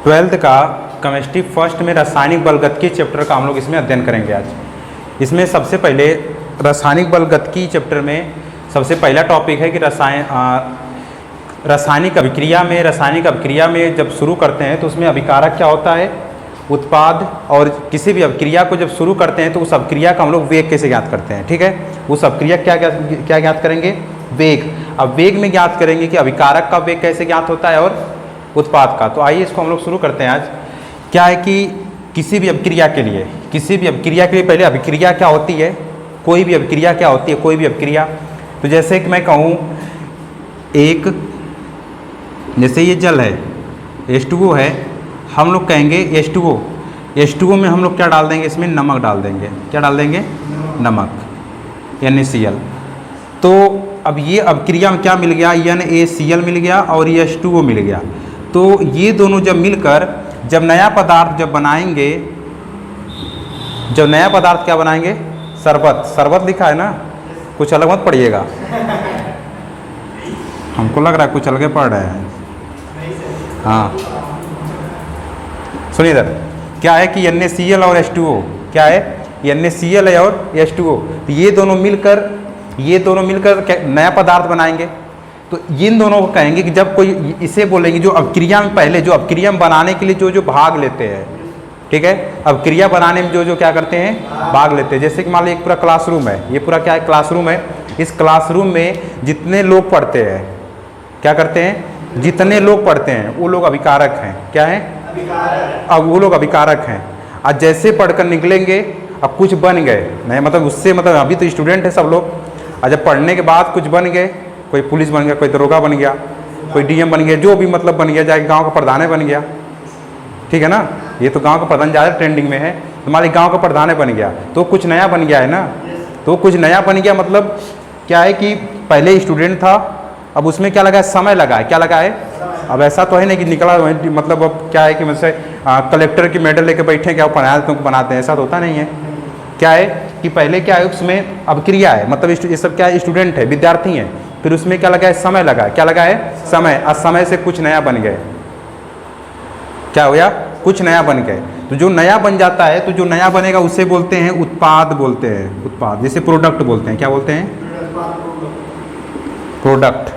Twelfth का chemistry first में रासायनिक बलगतिकी चैप्टर का हम लोग इसमें अध्ययन करेंगे आज। इसमें सबसे पहले रासायनिक बलगतिकी चैप्टर में सबसे पहला टॉपिक है कि रासायनिक अभिक्रिया में जब शुरू करते हैं तो उसमें अभिकारक क्या होता है, उत्पाद, और किसी भी अभिक्रिया को जब शुरू करते हैं तो उस अभिक्रिया का हम लोग वेग कैसे ज्ञात करते हैं। ठीक है, उस अभिक्रिया क्या ज्ञात करेंगे, वेग। अब वेग में ज्ञात करेंगे कि अभिकारक का वेग कैसे ज्ञात होता है और उत्पाद का। तो आइए इसको हम लोग शुरू करते हैं आज। क्या है कि किसी भी अभिक्रिया के लिए पहले अभिक्रिया क्या होती है, कोई भी अभिक्रिया क्या होती है, कोई भी अभिक्रिया। तो जैसे कि मैं कहूँ जैसे ये जल है, H2O है, हम लोग कहेंगे H2O में हम लोग क्या डाल देंगे, इसमें नमक डाल देंगे। क्या डाल देंगे, नमक, NaCl। तो अब ये अभिक्रिया में क्या मिल गया, NaCl मिल गया और ये H2O मिल गया। तो ये दोनों जब मिलकर जब नया पदार्थ बनाएंगे, नया पदार्थ क्या बनाएंगे, शरबत लिखा है ना, कुछ अलग मत पढ़िएगा। हमको लग रहा है कुछ अलग पढ़ रहे हैं। हाँ सुनिए इधर, क्या है कि NaCl और H2O, क्या है, NaCl है और H2O, तो ये दोनों मिलकर नया पदार्थ बनाएंगे। तो इन दोनों को कहेंगे कि जब कोई इसे बोलेंगे जो अभिक्रिया में बनाने के लिए जो भाग लेते हैं, ठीक है, अभिक्रिया बनाने में जो क्या करते हैं, भाग लेते हैं। जैसे कि मान लो एक पूरा क्लासरूम है, ये पूरा क्या है, क्लासरूम है। इस क्लासरूम में जितने लोग पढ़ते हैं, क्या करते हैं, जितने लोग पढ़ते हैं वो लोग अभिकारक हैं। क्या है, अब वो लोग अभिकारक हैं। आज जैसे पढ़कर निकलेंगे, अब कुछ बन गए नहीं, मतलब अभी तो स्टूडेंट है सब लोग, और जब पढ़ने के बाद कुछ बन गए, कोई पुलिस बन गया, कोई दरोगा बन गया, कोई DM बन गया, जो भी मतलब बन गया, जाके गांव का प्रधान बन गया। ठीक है ना, ये तो गांव का प्रधान ज़्यादा ट्रेंडिंग में है। हमारे गांव का प्रधान बन गया तो कुछ नया बन गया है ना। तो कुछ नया बन गया मतलब क्या है कि पहले स्टूडेंट था, अब उसमें क्या लगा है, समय लगा है। क्या लगा है, अब ऐसा तो है नहीं कि निकला, मतलब अब क्या है कि मुझसे कलेक्टर की मेडल लेके बैठे, क्या पढ़ाया तुमको बनाते हैं, ऐसा तो होता नहीं है। क्या है कि पहले क्या है, उसमें अभिक्रिया है, मतलब ये सब क्या है, स्टूडेंट है, विद्यार्थी हैं। फिर उसमें क्या लगा है, समय लगा है। क्या लगा है, समय। और समय से कुछ नया बन गए। क्या हो गया, कुछ नया बन गए। तो जो नया बन जाता है, तो जो नया बनेगा उसे बोलते हैं उत्पाद, बोलते हैं उत्पाद। जैसे प्रोडक्ट बोलते हैं, क्या बोलते हैं, प्रोडक्ट।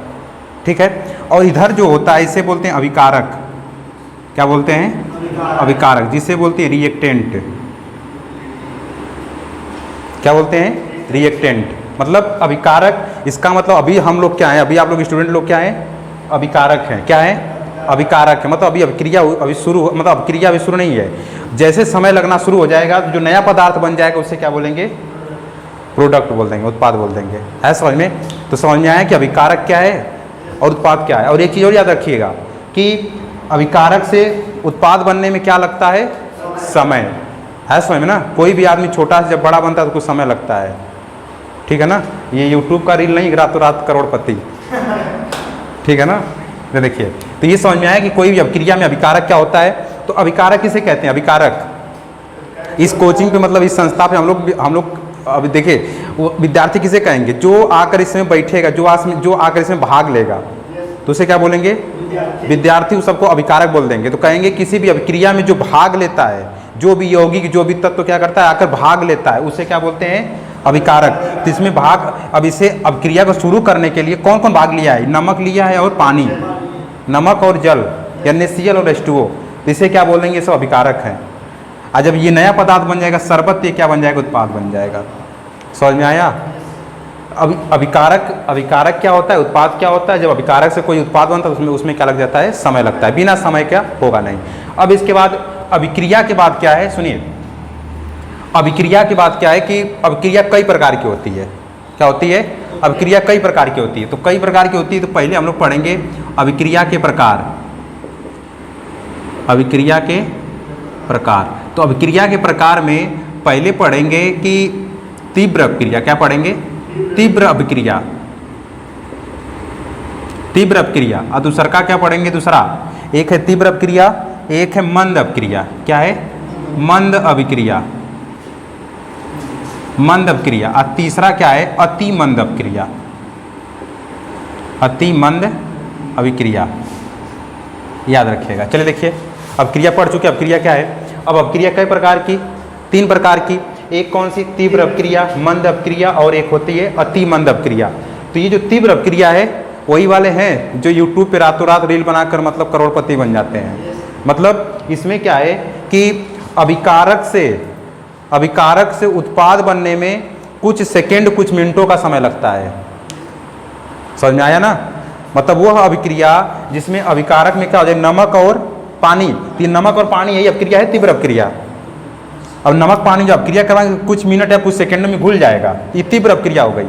ठीक है, और इधर जो होता है इसे बोलते हैं अभिकारक। क्या बोलते हैं, अभिकारक, जिसे बोलते हैं रिएक्टेंट। क्या बोलते हैं, रिएक्टेंट। मतलब अभिकारक, इसका मतलब अभी हम लोग क्या है, अभी आप लोग स्टूडेंट लोग क्या हैं, अभिकारक हैं। क्या है, अभिकारक है। मतलब अभी अभिक्रिया अभी शुरू नहीं है। जैसे समय लगना शुरू हो जाएगा तो जो नया पदार्थ बन जाएगा उसे क्या बोलेंगे, प्रोडक्ट बोल देंगे, उत्पाद बोल देंगे। है समझ में? तो समझ में आया कि अभिकारक क्या है और उत्पाद क्या है। और एक चीज़ और याद रखिएगा कि अभिकारक से उत्पाद बनने में क्या लगता है, समय। है समझ में ना। कोई भी आदमी छोटा से जब बड़ा बनता है तो कुछ समय लगता है। ठीक है ना, ये YouTube का रील नहीं, रातों रात करोड़पति। ठीक है ना, ये देखिए। तो ये समझ में आया कि कोई भी अभिक्रिया में अभिकारक क्या होता है। तो अभिकारक किसे कहते हैं, अभिकारक। इस कोचिंग पे, मतलब इस संस्था पे हम लोग अभी देखिए, वो विद्यार्थी किसे कहेंगे, जो आकर इसमें बैठेगा, जो आकर इसमें भाग लेगा, तो उसे क्या बोलेंगे, विद्यार्थी। उस सबको अभिकारक बोल देंगे। तो कहेंगे किसी भी अभिक्रिया में जो भाग लेता है, जो भी यौगिक, जो भी तत्व क्या करता है, आकर भाग लेता है, उसे क्या बोलते हैं, अभिकारक। तो इसमें भाग, अब इसे अभिक्रिया को शुरू करने के लिए कौन कौन भाग लिया है, नमक लिया है और पानी, नमक और जल, NaCl और H2O। तो इसे क्या बोलेंगे, सब अभिकारक हैं। और जब ये नया पदार्थ बन जाएगा शरबत, ये क्या बन जाएगा, उत्पाद बन जाएगा। समझ में आया। अभिकारक क्या होता है, उत्पाद क्या होता है। जब अभिकारक से कोई उत्पाद बनता है उसमें क्या लग जाता है, समय लगता है। बिना समय क्या होगा नहीं। अब इसके बाद अभिक्रिया के बाद क्या है, सुनिए, अभिक्रिया के बाद क्या है कि अभिक्रिया कई प्रकार की होती है। क्या होती है, अभिक्रिया कई प्रकार की होती है। तो कई प्रकार की होती है, तो पहले हम लोग पढ़ेंगे अभिक्रिया के प्रकार। अभिक्रिया के प्रकार, तो अभिक्रिया के प्रकार में पहले पढ़ेंगे कि तीव्र अभिक्रिया। क्या पढ़ेंगे, तीव्र अभिक्रिया, तीव्र अभिक्रिया। और दूसरा का क्या पढ़ेंगे, दूसरा एक है तीव्र अभिक्रिया, एक है मंद अभिक्रिया। क्या है, मंद अभिक्रिया, मंद अभिक्रिया। और तीसरा क्या है, अति मंद अभिक्रिया, अति मंद अभिक्रिया। याद रखिएगा। चलिए देखिए, अपक्रिया पढ़ चुके। अपक्रिया क्या है? अब अपक्रिया कई प्रकार की? 3 प्रकार की। एक कौन सी? तीव्र अपक्रिया, मंद अपक्रिया और एक होती है अति मंद अपक्रिया। तो ये जो तीव्र अपक्रिया है वही वाले हैं जो यूट्यूब पे रातों रात रील बनाकर मतलब करोड़पति बन जाते हैं। मतलब इसमें क्या है कि अभिकारक से उत्पाद बनने में कुछ सेकेंड कुछ मिनटों का समय लगता है। समझ में आया ना? मतलब वह अभिक्रिया जिसमें अभिकारक में क्या हो जाए, नमक और पानी, तो नमक और पानी यही अपक्रिया है तीव्र अपक्रिया। अब नमक पानी जो अपक्रिया करवाएंगे कुछ मिनट या कुछ सेकंड में घुल जाएगा, ये तीव्र अपक्रिया हो गई।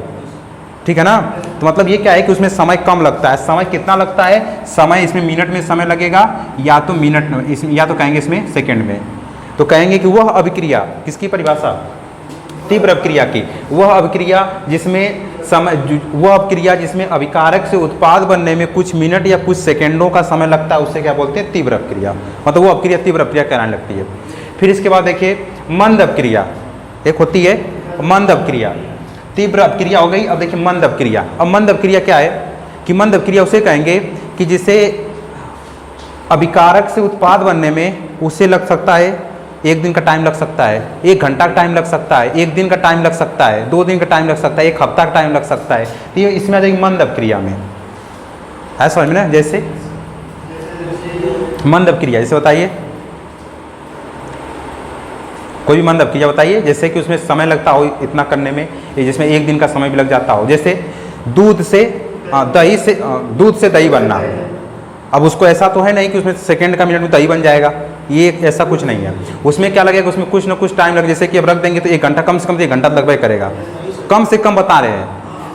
ठीक है ना? तो मतलब ये क्या है कि उसमें समय कम लगता है। समय कितना लगता है? समय इसमें मिनट में समय लगेगा या तो मिनट में, इसमें या तो कहेंगे इसमें सेकंड में। तो कहेंगे कि वह अभिक्रिया, किसकी परिभाषा? तीव्र अपक्रिया की। वह अभिक्रिया जिसमें अभिकारक से उत्पाद बनने में कुछ मिनट या कुछ सेकेंडों का समय लगता है, उससे क्या बोलते हैं? तीव्र अपक्रिया। मतलब वो अपक्रिया तीव्र अपक्रिया कहलाने लगती है। फिर इसके बाद देखिए मंद अपक्रिया, एक होती है मंद अपक्रिया। तीव्र अपक्रिया हो गई, अब देखिए मंद अपक्रिया। अब मंद अपक्रिया क्या है कि मंद अपक्रिया उसे कहेंगे कि जिसे अभिकारक से उत्पाद बनने में उसे लग सकता है 1 दिन का टाइम लग सकता है, 1 घंटा का टाइम लग सकता है, 1 दिन का टाइम लग सकता है, 2 दिन का टाइम लग सकता है, 1 हफ्ता का टाइम लग सकता है। तो ये इसमें आ जाएगी मंद अपक्रिया में। है समझ में ना? जैसे मंद अपक्रिया जैसे बताइए, कोई भी मंद अपक्रिया बताइए जैसे कि उसमें समय लगता हो इतना करने में, जिसमें 1 दिन का समय भी लग जाता हो। जैसे दूध से दही बनना। अब उसको ऐसा तो है नहीं कि उसमें सेकंड का मिनट में दही बन जाएगा, ये ऐसा कुछ नहीं है। उसमें क्या लगेगा? उसमें कुछ ना कुछ टाइम लगे। जैसे कि अब रख देंगे तो 1 घंटा, कम से कम 1 घंटा लगभग करेगा। कम से कम बता रहे हैं,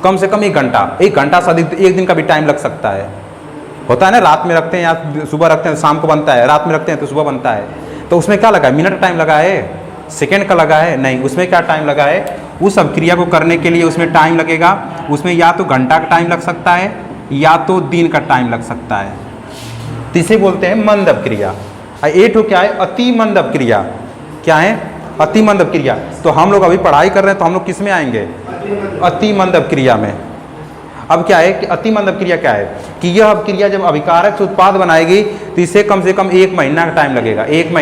कम से कम 1 घंटा, 1 घंटा से अधिक 1 दिन का भी टाइम लग सकता है। होता है ना, रात में रखते हैं या सुबह रखते हैं, शाम को बनता है, रात में रखते हैं तो सुबह बनता है। तो उसमें क्या लगा है? मिनट टाइम लगा है, सेकेंड का लगा है? नहीं, उसमें क्या टाइम लगा है? उस अपक्रिया को करने के लिए उसमें टाइम लगेगा। उसमें या तो घंटा का टाइम लग सकता है या तो दिन का टाइम लग सकता है। तो इसे बोलते हैं मंद अपक्रिया। एट क्या है? अति मंद अपक्रिया। क्या है? अति मंद अपक्रिया। तो हम लोग अभी पढ़ाई कर रहे हैं तो हम लोग किस में आएंगे? अति मंद अपक्रिया में। अब क्या है कि अति मंद अपक्रिया क्या है कि यह अपक्रिया जब अभिकारक से उत्पाद बनाएगी तो इसे कम से कम 1 महीना का टाइम लगेगा। 1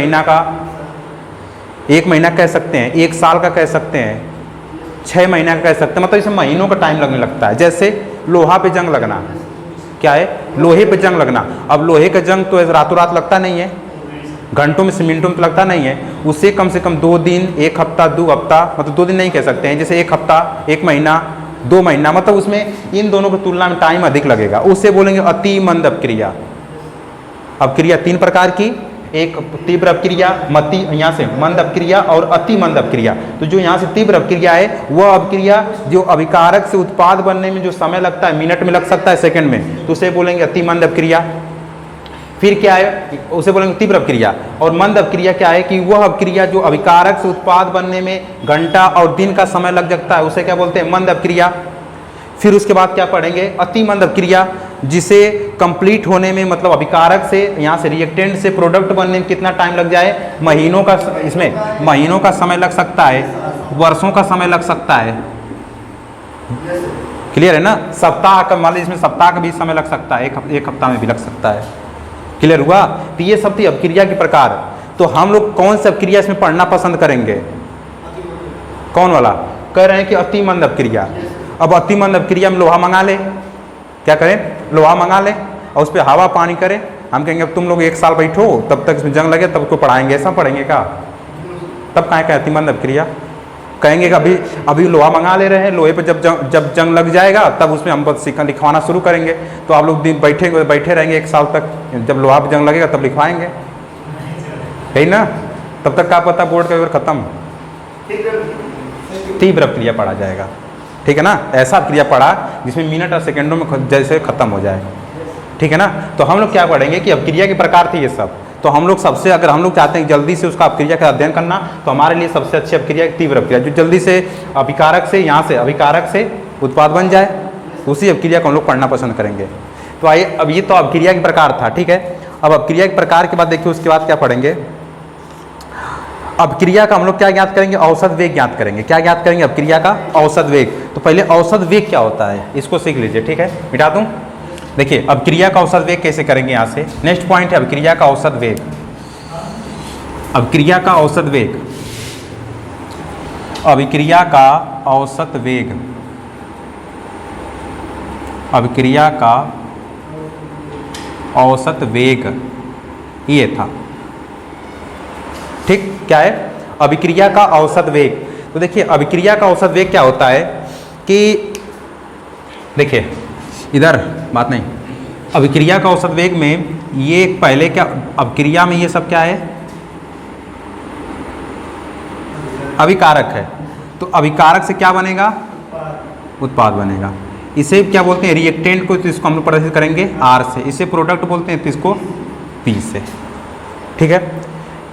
महीना कह सकते हैं, 1 साल का कह सकते हैं, 6 महीना का कह सकते हैं। मतलब इसे महीनों का टाइम लगने लगता है। जैसे लोहा पे जंग लगना। क्या है? लोहे पे जंग लगना। अब लोहे का जंग तो रातों रात लगता नहीं है, घंटों में से मिनटों में तो लगता नहीं है। उससे कम से कम 2 दिन, 1 हफ्ता, 2 हफ्ता, मतलब 2 दिन नहीं कह सकते हैं, जैसे 1 हफ्ता, 1 महीना, 2 महीना, मतलब उसमें इन दोनों की तुलना में टाइम अधिक लगेगा। उससे बोलेंगे अति मंद अपक्रिया। अपक्रिया 3 प्रकार की, एक तीव्र अपक्रिया, मति यहाँ से मंद अपक्रिया और अति मंद अपक्रिया। तो जो यहाँ से तीव्र अपक्रिया है वह अपक्रिया जो अभिकारक से उत्पाद बनने में जो समय लगता है, मिनट में लग सकता है, सेकंड में, तो उसे बोलेंगे अति मंद अपक्रिया। फिर क्या है? उसे बोलेंगे तीव्र अपक्रिया। और मंद अपक्रिया क्या है कि वह अपक्रिया जो अभिकारक से उत्पाद बनने में घंटा और दिन का समय लग सकता है, उसे क्या बोलते हैं? मंद अपक्रिया। फिर उसके बाद क्या पढ़ेंगे? अति मंद अपक्रिया, जिसे कंप्लीट होने में मतलब अभिकारक से यहाँ से रिएक्टेंट से प्रोडक्ट बनने में कितना टाइम लग जाए? महीनों का, इसमें महीनों का समय लग सकता है, वर्षों का समय लग सकता है। क्लियर है ना? सप्ताह का, मान लीजिए इसमें सप्ताह का भी समय लग सकता है, एक हफ्ता में भी लग सकता है। क्लियर हुआ? तो ये सब थी अपक्रिया के प्रकार। तो हम लोग कौन सी अपक्रिया इसमें पढ़ना पसंद करेंगे? कौन वाला? कह रहे हैं कि अति मंद अपक्रिया। अब अति मंद अपक्रिया में लोहा मंगा ले, क्या करें? लोहा मंगा ले और उस पर हवा पानी करें। हम कहेंगे अब तुम लोग 1 साल बैठो, तब तक इसमें जंग लगे तब को पढ़ाएंगे, ऐसा पढ़ेंगे क्या? तब कहाँ का अति मंद अपक्रिया? कहेंगे कि अभी लोहा मंगा ले रहे हैं, लोहे पे जब जंग लग जाएगा तब उसमें हम बस लिखवाना शुरू करेंगे। तो आप लोग दिन बैठे रहेंगे 1 साल तक, जब लोहा पे जंग लगेगा तब लिखवाएंगे, यही ना? तब तक क्या पता बोर्ड का पेपर खत्म, तीव्र अपक्रिया पढ़ा जाएगा। ठीक है ना? ऐसा अपक्रिया पढ़ा जिसमें मिनट और सेकंडों में जैसे खत्म हो जाए। ठीक है ना? तो हम लोग क्या पढ़ेंगे कि अपक्रिया के प्रकार थे ये सब। तो हम लोग सबसे, अगर हम लोग चाहते हैं जल्दी से उसका अपक्रिया का अध्ययन करना, तो हमारे लिए सबसे अच्छी अपक्रिया तीव्र अपक्रिया, जो जल्दी से अभिकारक से, यहाँ से अभिकारक से उत्पाद बन जाए, उसी अपक्रिया को हम लोग पढ़ना पसंद करेंगे। तो आइए, अब ये तो अपक्रिया के प्रकार था। ठीक है? अब अपक्रिया के प्रकार के बाद देखिए उसके बाद क्या पढ़ेंगे? अपक्रिया का हम लोग क्या ज्ञात करेंगे? औसत वेग ज्ञात करेंगे। क्या ज्ञात करेंगे? अपक्रिया का औसत वेग। तो पहले औसत वेग क्या होता है इसको सीख लीजिए। ठीक है? मिटा दूं? देखिए अपक्रिया का औसत वेग कैसे करेंगे यहाँ से। नेक्स्ट पॉइंट है अपक्रिया का औसत वेग। अभिक्रिया का औसत वेग, अभिक्रिया का औसत वेग, अभिक्रिया का औसत वेग ये था। ठीक, क्या है? अभिक्रिया का औसत वेग। तो देखिए अभिक्रिया का औसत वेग क्या होता है कि देखिए इधर बात नहीं, अभिक्रिया का औसत वेग में ये पहले क्या, अभिक्रिया में ये सब क्या है? अभिकारक है। तो अभिकारक से क्या बनेगा? उत्पाद बनेगा। इसे क्या बोलते हैं? रिएक्टेंट को, तो इसको हम लोग प्रदर्शित करेंगे R से। इसे प्रोडक्ट बोलते हैं, तो इसको P से। ठीक है,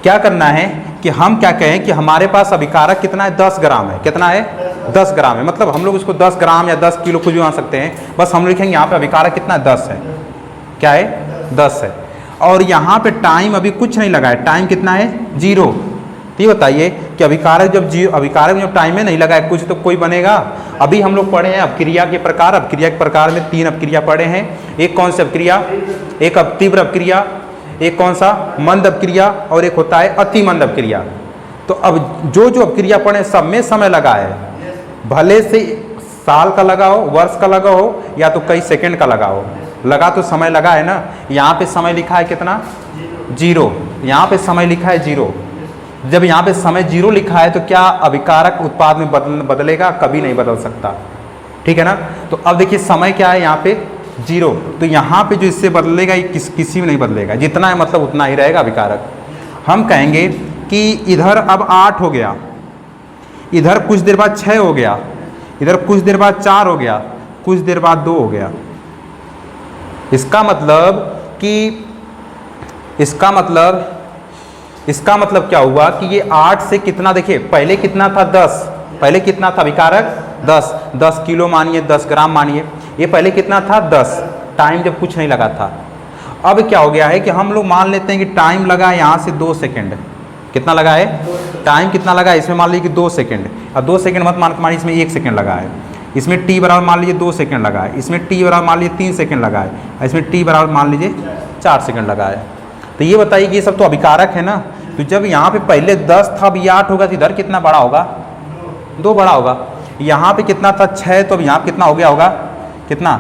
क्या करना है कि हम क्या कहें कि हमारे पास अभिकारक कितना है? 10 ग्राम है। कितना है? 10 ग्राम है। मतलब हम लोग इसको 10 ग्राम या 10 किलो कुछ भी मान सकते हैं। बस हम लिखेंगे यहाँ पे अभिकारक कितना है? 10 है। क्या है? 10 है। और यहाँ पे टाइम अभी कुछ नहीं लगा है। टाइम कितना है? 0। तो ये बताइए कि अभिकारक में जब टाइम में नहीं लगा है कुछ, तो कोई बनेगा? अभी हम लोग पढ़े हैं अपक्रिया के प्रकार। अपक्रिया के प्रकार में 3 अपक्रिया पढ़े हैं। एक कौन सी अपक्रिया? एक तीव्र अपक्रिया, एक कौन सा? मंद अपक्रिया, और एक होता है अति मंद अपक्रिया। तो अब जो जो अपक्रिया पढ़े सब में समय लगा है, भले से साल का लगा हो, वर्ष का लगा हो, या तो कई सेकंड का लगा हो, लगा तो समय लगा है ना। यहाँ पे समय लिखा है कितना? 0। यहाँ पे समय लिखा है 0। जब यहाँ पे समय 0 लिखा है तो क्या अभिकारक उत्पाद में बदलेगा? कभी नहीं बदल सकता। ठीक है ना। तो अब देखिए समय क्या है? यहाँ पे 0। तो यहाँ पे जो इससे बदलेगा ये किसी में नहीं बदलेगा। जितना है मतलब उतना ही रहेगा अभिकारक। हम कहेंगे कि इधर अब 8 हो गया, इधर कुछ देर बाद 6 हो गया, इधर कुछ देर बाद 4 हो गया, कुछ देर बाद 2 हो गया। इसका मतलब क्या हुआ कि ये 8 से कितना, देखिए पहले कितना था? 10। पहले कितना था अभिकारक? 10 किलो मानिए, 10 ग्राम मानिए। ये पहले कितना था? 10। टाइम जब कुछ नहीं लगा था। अब क्या हो गया है कि हम लोग मान लेते हैं कि टाइम लगा है यहाँ से 2 सेकंड। कितना लगा है? टाइम कितना लगा है? इसमें मान लीजिए कि 2 सेकंड। अब 2 सेकंड मत मानिए, इसमें 1 सेकंड लगा है। इसमें t बराबर मान लीजिए 2 सेकंड लगा है। इसमें t बराबर मान लीजिए 3 सेकंड लगा है। इसमें t बराबर मान लीजिए 4 सेकंड लगा है। तो ये बताइए कि ये सब तो अभिकारक है ना। तो जब यहाँ पे पहले 10 था, अब ये 8 होगा, तो इधर कितना बड़ा होगा? 2 बड़ा होगा। यहाँ पे कितना था? 6, तो अब यहाँ पे कितना हो गया होगा? कितना?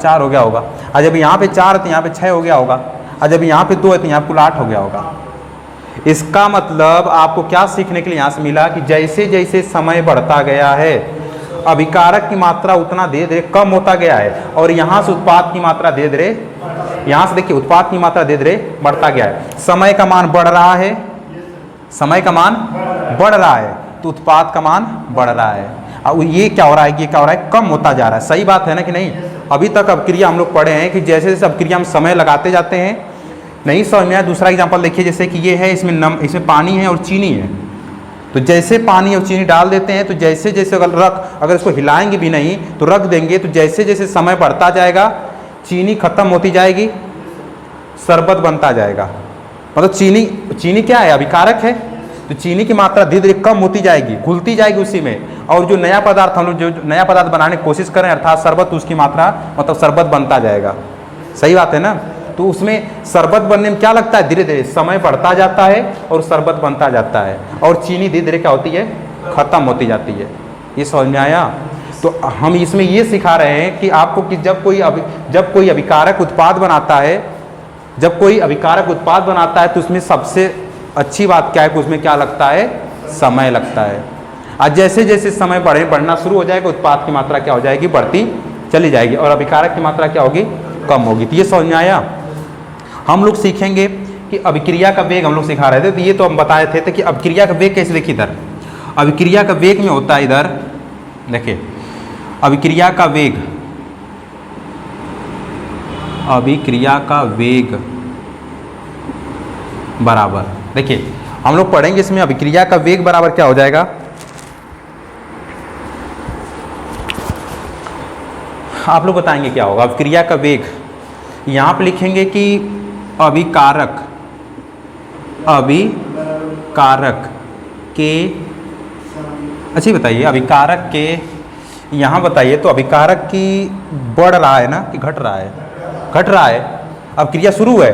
4 हो गया होगा। और जब यहाँ पे 4 है तो यहाँ पे 6 हो गया होगा। और जब यहाँ पे 2 है तो यहाँ कुल 8 हो गया होगा। इसका मतलब आपको क्या सीखने के लिए यहाँ से मिला कि जैसे जैसे समय बढ़ता गया है अभिकारक की मात्रा उतना धीरे धीरे कम होता गया है, और यहाँ से उत्पाद की मात्रा धीरे धीरे, यहाँ से देखिए उत्पाद की मात्रा धीरे धीरे बढ़ता गया है। समय का मान बढ़ रहा है, समय का मान बढ़ रहा है, तो उत्पाद का मान बढ़ रहा है। अब ये क्या हो रहा है? ये क्या हो रहा है? कम होता जा रहा है। सही बात है ना कि नहीं? अभी तक अपक्रिया हम लोग पढ़े हैं कि जैसे जैसे अपक्रिया में समय लगाते जाते हैं, नहीं समझ में आया? दूसरा एग्जांपल देखिए, जैसे कि ये है, इसमें पानी है और चीनी है। तो जैसे पानी और चीनी डाल देते हैं, तो जैसे जैसे अगर इसको हिलाएंगे भी नहीं तो रख देंगे, तो जैसे जैसे समय बढ़ता जाएगा चीनी खत्म होती जाएगी, शरबत बनता जाएगा। मतलब चीनी क्या है? अभिकारक है। तो चीनी की मात्रा धीरे धीरे कम होती जाएगी, घुलती जाएगी उसी में। और जो नया पदार्थ हम लोग जो नया पदार्थ बनाने की कोशिश करें, अर्थात शरबत, उसकी मात्रा मतलब शरबत बनता जाएगा। सही बात है ना। तो उसमें शरबत बनने में क्या लगता है? धीरे धीरे समय बढ़ता जाता है और शरबत बनता जाता है, और चीनी धीरे धीरे क्या होती है? खत्म होती जाती है। ये समझ में आया? तो हम इसमें ये सिखा रहे हैं कि आपको कि जब कोई अभिकारक उत्पाद बनाता है, जब कोई अभिकारक उत्पाद बनाता है तो उसमें सबसे अच्छी बात क्या है कि उसमें क्या लगता है? समय लगता है। आज जैसे जैसे समय बढ़ना शुरू हो जाएगा, उत्पाद की मात्रा क्या हो जाएगी? बढ़ती चली जाएगी, और अभिकारक की मात्रा क्या होगी? कम होगी। तो ये समझ में आया? हम लोग सीखेंगे कि अभिक्रिया का वेग हम लोग सिखा रहे थे, तो ये तो हम बताए थे कि अभिक्रिया का वेग कैसे, देखिए इधर अभिक्रिया का वेग में होता है, इधर देखिए अभिक्रिया का वेग, अभिक्रिया का वेग बराबर, देखिए हम लोग पढ़ेंगे इसमें अभिक्रिया का वेग बराबर क्या हो जाएगा? आप लोग बताएंगे क्या होगा अभिक्रिया का वेग। यहाँ पे लिखेंगे कि अभिकारक के, अच्छी बताइए अभिकारक के, यहाँ बताइए तो अभिकारक की बढ़ रहा है ना कि घट रहा है? घट रहा है। अब क्रिया शुरू है,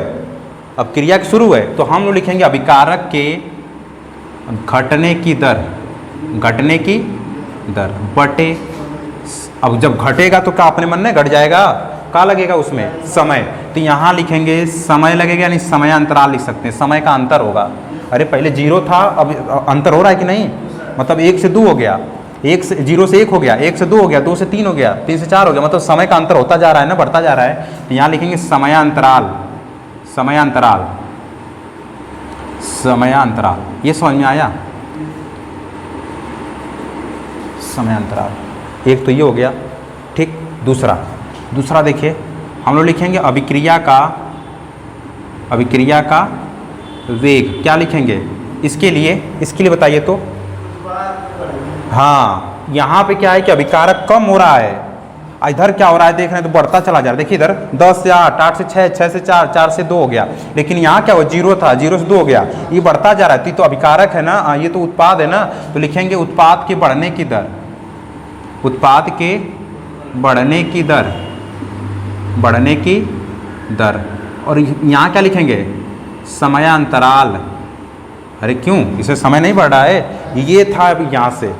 अब क्रिया शुरू है, तो हम लोग लिखेंगे अभिकारक के घटने की दर, घटने की दर बटे, अब जब घटेगा तो क्या अपने मन में घट जाएगा, क्या लगेगा उसमें, समय। तो यहाँ लिखेंगे समय लगेगा, यानी समय अंतराल लिख सकते हैं, समय का अंतर होगा। अरे पहले 0 था, अब अंतर हो रहा है कि नहीं, मतलब 1 से 2 हो गया, 0 से 1 हो गया, 1 से 2 हो गया, 2 से 3 हो गया, 3 से 4 हो गया, मतलब समय का अंतर होता जा रहा है ना, बढ़ता जा रहा है। तो यहाँ लिखेंगे समयांतराल, समयांतराल, समयांतराल। ये समझ में आया, समयांतराल। एक तो ये हो गया, ठीक। दूसरा देखिए, हम लोग लिखेंगे अभिक्रिया का वेग। क्या लिखेंगे इसके लिए बताइए तो। हाँ, यहाँ पे क्या है कि अभिकारक कम हो रहा है, इधर क्या हो रहा है देख रहे हैं तो बढ़ता चला जा रहा है। देखिए इधर 10 से 8, 8 से 6, 6 से 4, 4 से 2 हो गया, लेकिन यहाँ क्या हो, 0 था, 0 से 2 हो गया, ये बढ़ता जा रहा है। तो अभिकारक है ना, ये तो उत्पाद है ना, तो लिखेंगे उत्पाद के बढ़ने की दर, उत्पाद के बढ़ने की दर, बढ़ने की दर। और यहाँ क्या लिखेंगे, समयांतराल। अरे क्यों, इसे समय नहीं बढ़ रहा है, ये था, अब यहाँ से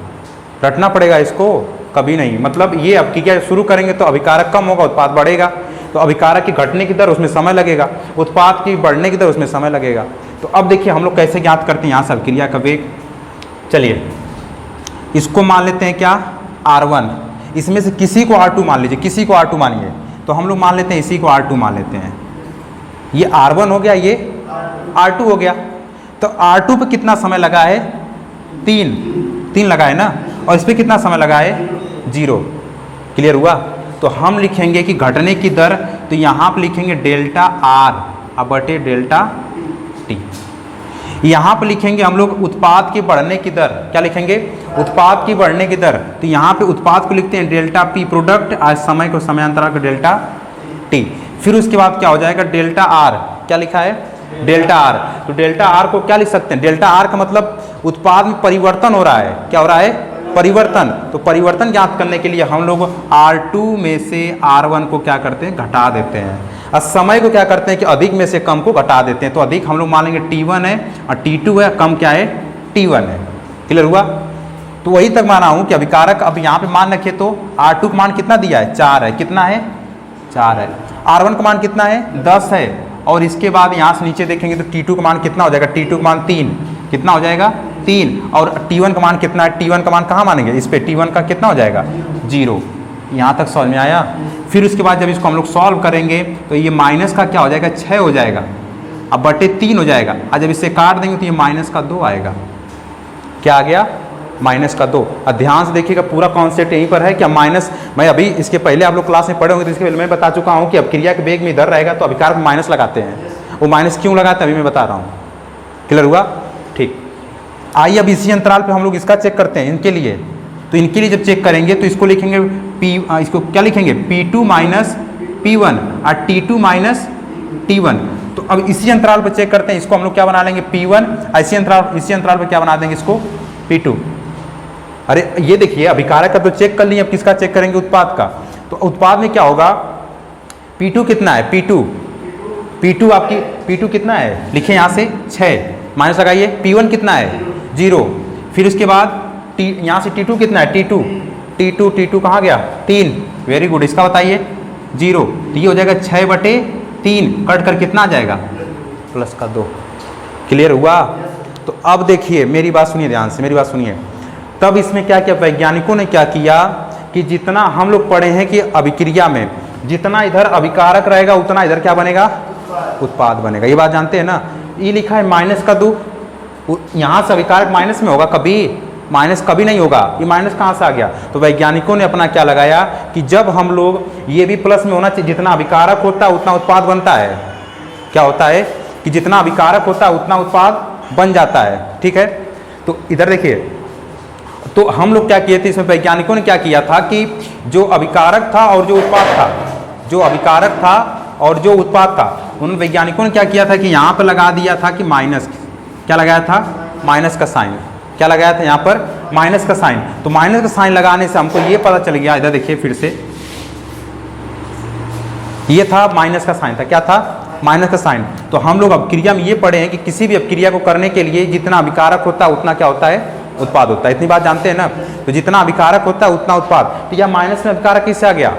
रटना पड़ेगा इसको, कभी नहीं। मतलब ये अब क्या शुरू करेंगे तो अभिकारक कम होगा, उत्पाद बढ़ेगा, तो अभिकारक की घटने की दर उसमें समय लगेगा, उत्पाद की बढ़ने की दर उसमें समय लगेगा। तो अब देखिए हम लोग कैसे ज्ञात करते हैं यहाँ से अभिक्रिया का वेग। चलिए इसको मान लेते हैं क्या, R1, इसमें से किसी को R2 मान लीजिए, किसी को R2 मानिए, तो हम लोग मान लेते हैं इसी को R2 मान लेते हैं। ये R1 हो गया, ये R2 हो गया। तो R2 पे कितना समय लगा है, 3 लगा है ना, और इस पर कितना समय लगा है, 0। क्लियर हुआ। तो हम लिखेंगे कि घटने की दर, तो यहाँ पर लिखेंगे डेल्टा R अब बटे डेल्टा T। यहाँ पर लिखेंगे हम लोग उत्पाद की बढ़ने की दर, क्या लिखेंगे, उत्पाद की बढ़ने की दर। तो यहाँ पे उत्पाद को लिखते हैं डेल्टा P प्रोडक्ट, आज समय को समयांतराल का डेल्टा T। फिर उसके बाद क्या हो जाएगा, डेल्टा R, क्या लिखा है, डेल्टा R। तो डेल्टा R को क्या लिख सकते हैं, डेल्टा R का मतलब उत्पाद में परिवर्तन हो रहा है, क्या हो रहा है, परिवर्तन। तो परिवर्तन ज्ञात करने के लिए हम लोग R2 में से R1 को क्या करते हैं, घटा देते हैं, और समय को क्या करते हैं कि अधिक में से कम को घटा देते हैं। तो अधिक हम लोग मान लेंगे T1 है और T2 है, कम क्या है, T1 है। क्लियर हुआ। तो वही तक माना हूँ कि अभिकारक, अब यहाँ पे मान रखिए तो R2 का मान कितना दिया है, 4 है, कितना है, 4 है। R1 का मान कितना है, 10 है, और इसके बाद यहाँ से नीचे देखेंगे तो T2 का मान कितना हो जाएगा, T2 का मान 3, कितना हो जाएगा, 3। और T1 का मान कितना है, T1 का मान कहाँ मानेंगे, इस पे T1 का कितना हो जाएगा, 0। यहाँ तक समझ में आया। फिर उसके बाद जब इसको हम लोग सॉल्व करेंगे तो ये माइनस का क्या हो जाएगा, 6 हो जाएगा, अब बटे 3 हो जाएगा, और जब इससे काट देंगे तो ये माइनस का 2 आएगा। क्या आ गया, माइनस का 2। और ध्यान से देखिएगा पूरा कॉन्सेप्ट यहीं पर है कि माइनस, मैं अभी इसके पहले आप लोग क्लास में पढ़े होंगे तो इसके पहले मैं बता चुका हूँ कि अभिक्रिया के वेग में इधर रहेगा तो अभिकारक में माइनस लगाते हैं। वो माइनस क्यों लगाते हैं अभी मैं बता रहा हूँ। क्लियर हुआ, ठीक। आइए अब इसी अंतराल पे हम लोग इसका चेक करते हैं इनके लिए। तो इनके लिए जब चेक करेंगे तो इसको लिखेंगे इसको क्या लिखेंगे, P2 माइनस P1 और T2 माइनस T1। तो अब इसी अंतराल पर चेक करते हैं, इसको हम लोग क्या बना लेंगे, P1, इसी अंतराल पर क्या बना देंगे इसको, P2। अरे ये देखिए अभिकारक का तो चेक कर लिए, अब किसका चेक करेंगे, उत्पाद का। तो उत्पाद में क्या होगा, P2 कितना है, P2 आपकी P2 कितना है, लिखे यहाँ से 6 माइनस लगाइए, P1 कितना है, 0। फिर उसके बाद यहाँ से T2 कितना है, T2 कहाँ गया, 3, वेरी गुड। इसका बताइए 0, तो ये हो जाएगा 6/3, कट कर कितना आ जाएगा, +2। क्लियर हुआ। तो अब देखिए मेरी बात सुनिए ध्यान से, मेरी बात सुनिए। तब इसमें क्या किया वैज्ञानिकों ने, क्या किया कि जितना हम लोग पढ़े हैं कि अभिक्रिया में जितना इधर अभिकारक रहेगा उतना इधर क्या बनेगा, उत्पाद बनेगा। ये बात जानते हैं ना। ये लिखा है -2, यहाँ से अभिकारक माइनस में होगा, कभी माइनस कभी नहीं होगा। ये माइनस कहाँ से आ गया, तो वैज्ञानिकों ने अपना क्या लगाया कि जब हम लोग, ये भी प्लस में होना चाहिए, जितना अभिकारक होता है उतना उत्पाद बनता है। क्या होता है कि जितना अभिकारक होता है उतना उत्पाद बन जाता है, ठीक है। तो इधर देखिए, तो हम लोग क्या किए थे, इसमें वैज्ञानिकों ने क्या किया था कि जो अभिकारक था और जो उत्पाद था, जो अभिकारक था और जो उत्पाद था, उन वैज्ञानिकों ने क्या किया था कि यहाँ पर लगा दिया था कि माइनस, क्या लगाया था, माइनस का साइन। क्या लगाया था यहाँ पर, माइनस का साइन। तो माइनस का साइन लगाने से हमको ये पता चल गया, इधर देखिए फिर से, ये था माइनस का साइन था, क्या था, माइनस का साइन। तो हम लोग अपक्रिया में ये पढ़े हैं कि किसी भी अपक्रिया को करने के लिए जितना अभिकारक होता है उतना क्या होता है, उत्पाद होता है। इतनी बात जानते हैं ना। तो जितना अभिकारक होता है उतना उत्पाद। तो यह माइनस में अभिकारक किससे आ गया,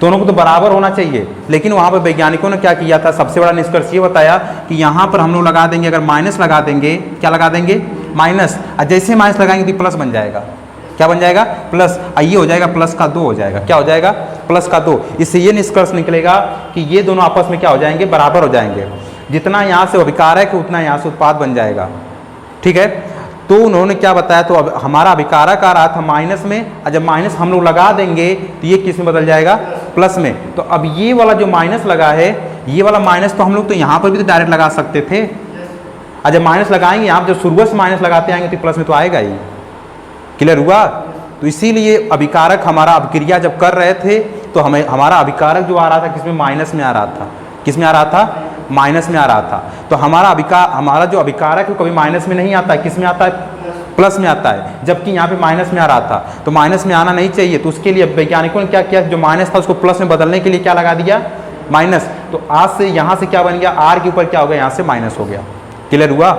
दोनों को तो बराबर होना चाहिए। लेकिन वहाँ पर वैज्ञानिकों ने क्या किया था, सबसे बड़ा निष्कर्ष ये बताया कि यहाँ पर हम लोग लगा देंगे, अगर माइनस लगा देंगे, क्या लगा देंगे, माइनस, और जैसे माइनस लगाएंगे तो प्लस बन जाएगा। क्या बन जाएगा, प्लस। ये हो जाएगा प्लस का 2 हो जाएगा। क्या हो जाएगा, प्लस का 2। इससे ये निष्कर्ष निकलेगा कि ये दोनों आपस में क्या हो जाएंगे, बराबर हो जाएंगे। जितना यहाँ से अभिकारक है उतना यहाँ से उत्पाद बन जाएगा। ठीक है। तो उन्होंने क्या बताया, तो अब हमारा अभिकारक आ रहा था माइनस में, और जब माइनस हम लोग लगा देंगे तो ये किस में बदल जाएगा, प्लस में। तो अब ये वाला जो माइनस लगा है, ये वाला माइनस तो हम लोग तो यहाँ पर भी तो डायरेक्ट लगा सकते थे। और जब माइनस लगाएंगे, यहाँ जब शुरुआत से माइनस लगाते आएंगे तो प्लस में तो आएगा ही। क्लियर हुआ। तो इसीलिए अभिकारक हमारा अभिक्रिया जब कर रहे थे तो हमें हमारा अभिकारक जो आ रहा था किसमें, माइनस में आ रहा था। किस में आ रहा था, माइनस में आ रहा था। तो हमारा जो अभिकारक है कभी माइनस में नहीं आता है, किस में आता है, प्लस में आता है। जबकि यहाँ पे माइनस में आ रहा था, तो माइनस में आना नहीं चाहिए। तो उसके लिए वैज्ञानिकों ने क्या किया, जो माइनस था उसको प्लस में बदलने के लिए क्या लगा दिया, माइनस। तो आज से यहाँ से क्या बन गया, आर के ऊपर क्या हो गया, यहाँ से माइनस हो गया। क्लियर हुआ।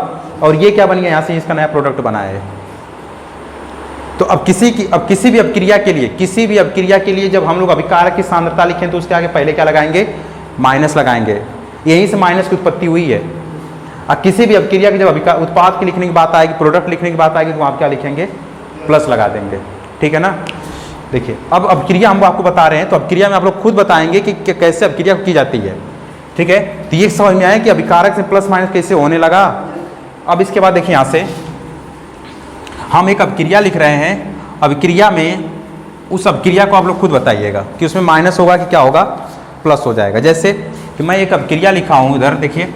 और ये क्या बन गया, यहाँ से इसका नया प्रोडक्ट बनाया है। तो अब किसी भी अपक्रिया के लिए जब हम लोग अभिकारक की सांद्रता लिखें तो उसके आगे पहले क्या लगाएंगे, माइनस लगाएंगे। यहीं से माइनस की उत्पत्ति हुई है। अब किसी भी अपक्रिया की जब उत्पाद की लिखने की बात आएगी, प्रोडक्ट लिखने की बात आएगी, तो आप क्या लिखेंगे, प्लस लगा देंगे। ठीक है ना। देखिए अब अपक्रिया हम आपको बता रहे हैं, तो अपक्रिया में आप लोग खुद बताएंगे कि कैसे अपक्रिया की जाती है। ठीक है। तो ये समझ में आया कि अभिकारक से प्लस माइनस कैसे होने लगा। अब इसके बाद देखिए, यहाँ से हम एक अपक्रिया लिख रहे हैं। अभिक्रिया में उस अपक्रिया को आप लोग खुद बताइएगा कि उसमें माइनस होगा कि क्या होगा, प्लस हो जाएगा। जैसे कि मैं एक अपक्रिया लिखा हूँ इधर, देखिए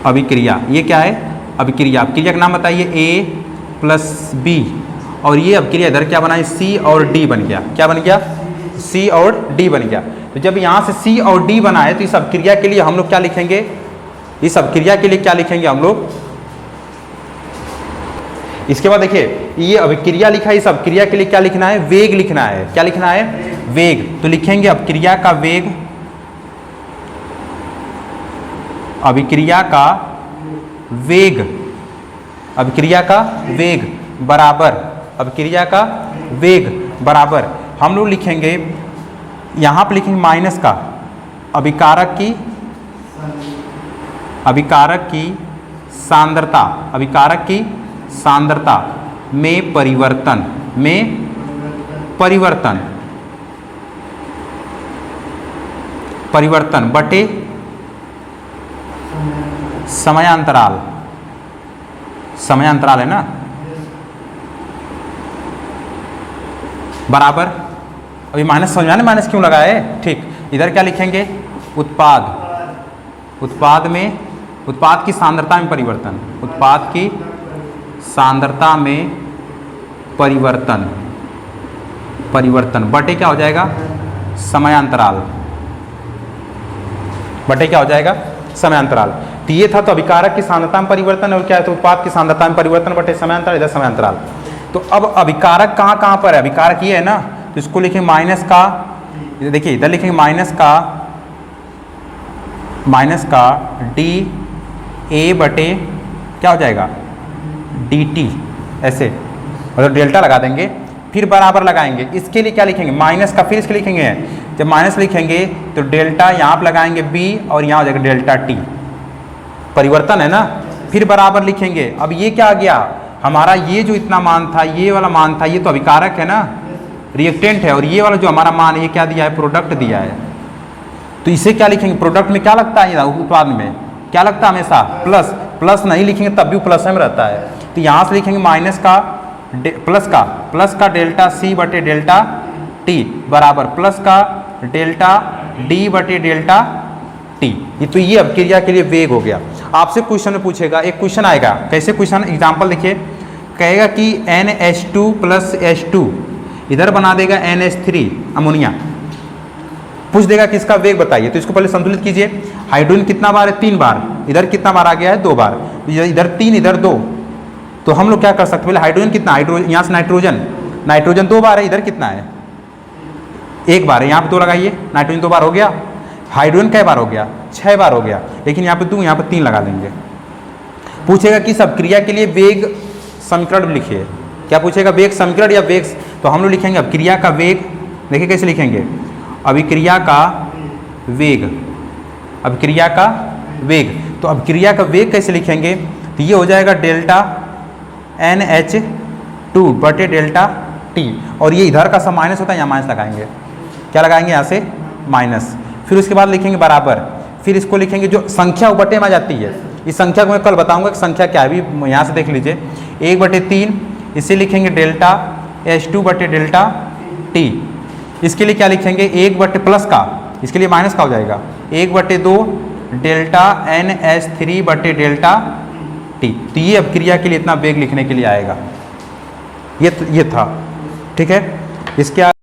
अभिक्रिया, ये क्या है, अभिक्रिया। अपक्रिया का नाम बताइए, A + B। और ये अपक्रिया इधर क्या बनाए, C और D बन गया। क्या बन गया, C और D बन गया। तो जब यहाँ से C और D बनाए तो इस अपक्रिया के लिए हम लोग क्या लिखेंगे, इस अपक्रिया के लिए क्या लिखेंगे हम लोग। इसके बाद देखिए ये अभिक्रिया लिखा है, इस अपक्रिया के लिए क्या लिखना है, वेग लिखना है। क्या लिखना है, वेग। तो लिखेंगे अपक्रिया का वेग, अभिक्रिया का वेग, अभिक्रिया का वेग बराबर, अभिक्रिया का वेग बराबर, हम लोग लिखेंगे यहाँ पर लिखेंगे माइनस का अभिकारक की सांद्रता, अभिकारक की सांद्रता में परिवर्तन, परिवर्तन बटे समयांतराल, समयांतराल है ना, बराबर। अभी माइनस समझ में आया, माइनस क्यों लगा है। ठीक, इधर क्या लिखेंगे, उत्पाद में, उत्पाद की सांद्रता में परिवर्तन, उत्पाद की सांद्रता में परिवर्तन बटे क्या हो जाएगा, समयांतराल, बटे क्या हो जाएगा, समयांतराल। तो ये था तो अभिकारक की सांद्रता में परिवर्तन, और क्या है तो उत्पाद की सांद्रता में परिवर्तन बटे समयांतराल, इधर समयांतराल। तो अब अभिकारक कहाँ पर है, अभिकारक ये है ना, तो इसको लिखेंगे माइनस का, देखिए इधर लिखेंगे माइनस का dA बटे क्या हो जाएगा, dt, ऐसे, और डेल्टा लगा देंगे, फिर बराबर लगाएंगे। इसके लिए क्या लिखेंगे, माइनस का, फिर इसके लिखेंगे, जब माइनस लिखेंगे तो डेल्टा यहाँ पर लगाएंगे b, और यहाँ हो जाएगा डेल्टा t, परिवर्तन है ना। फिर बराबर लिखेंगे। अब ये क्या आ गया, हमारा ये जो इतना मान था, ये वाला मान था, ये तो अभिकारक है ना, रिएक्टेंट है, और ये वाला जो हमारा मान है ये क्या दिया है, प्रोडक्ट दिया है। तो इसे क्या लिखेंगे, प्रोडक्ट में क्या लगता है, उत्पाद में क्या लगता है, हमेशा प्लस। प्लस नहीं लिखेंगे तब भी प्लस में रहता है। तो यहाँ से लिखेंगे माइनस का प्लस का डेल्टा C बटे डेल्टा T बराबर प्लस का डेल्टा D बटे डेल्टा T। तो ये अपक्रिया के लिए वेग हो गया। आपसे क्वेश्चन में पूछेगा, एक क्वेश्चन आएगा, कैसे क्वेश्चन, एग्जांपल देखिए, कहेगा कि NH2 + H2 इधर बना देगा NH3 अमोनिया, पूछ देगा कि इसका वेग बताइए। तो इसको पहले संतुलित कीजिए। हाइड्रोजन कितना बार है, 3 बार, इधर कितना बार आ गया है, 2 बार, इधर 3 इधर 2। तो हम लोग क्या कर सकते हैं, पहले हाइड्रोजन कितना, हाइड्रोजन यहाँ से नाइट्रोजन 2 बार है, इधर कितना है, 1 बार है, यहाँ पे 2 लगाइए, नाइट्रोजन 2 बार हो गया। हाइड्रोजन कई बार हो गया, 6 बार हो गया, लेकिन यहाँ पे 2, यहाँ पे 3 लगा देंगे। पूछेगा कि सब क्रिया के लिए वेग समीकरण लिखिए। क्या पूछेगा? वेग समीकरण या वेग, तो हम लोग लिखेंगे अब क्रिया का वेग। देखिए कैसे लिखेंगे, अभिक्रिया का वेग, अभिक्रिया का वेग। तो अभिक्रिया का वेग कैसे लिखेंगे? तो ये हो जाएगा डेल्टा NH2 बटे डेल्टा T, और ये इधर का सब माइनस होता है, यहाँ माइनस लगाएंगे। क्या लगाएंगे? यहाँ से माइनस। फिर उसके बाद लिखेंगे बराबर, फिर इसको लिखेंगे जो संख्या बटे में आ जाती है, इस संख्या को मैं कल बताऊंगा कि संख्या क्या है, अभी यहाँ से देख लीजिए 1/3, इसे लिखेंगे डेल्टा H2 बटे डेल्टा T। इसके लिए क्या लिखेंगे? 1 बटे प्लस का, इसके लिए माइनस का हो जाएगा 1/2 डेल्टा NH3 बटे डेल्टा T। तो ये अब क्रिया के लिए इतना वेग लिखने के लिए आएगा। ये था, ठीक है। इसके